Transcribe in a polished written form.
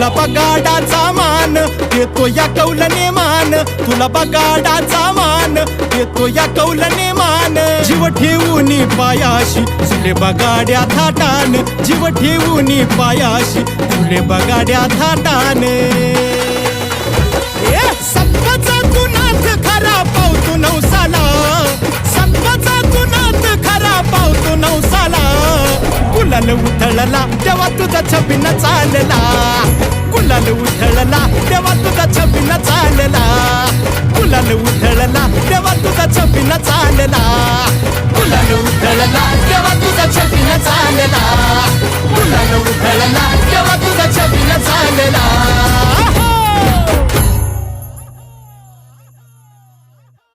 तुला बगाडाचा मान देतो या कौलने मान, तुला बगाडाचा मान देतो या कौलने मान. जीव ठेवून पायाशी तुले बगाड्या थाटान, जीव ठेवून पायाशी तुले बगाड्या थाटान. सत्वाचा तू नाथ खरा पावतो नवसाला, सत्वाचा तू नाथ खरा पावतो नवसाला. गुलाल उधळला तेव्हा तुझा छबिन चालला, गुलाल उधळला तेव्हा तुझा छबिन चालला, गुलाल उधळला तेव्हा तुझा छबिन चालला, गुलाल उधळला तेव्हा तुझा छबिन चालला, गुलाल उधळला तेव्हा तुझा छबिन चालला.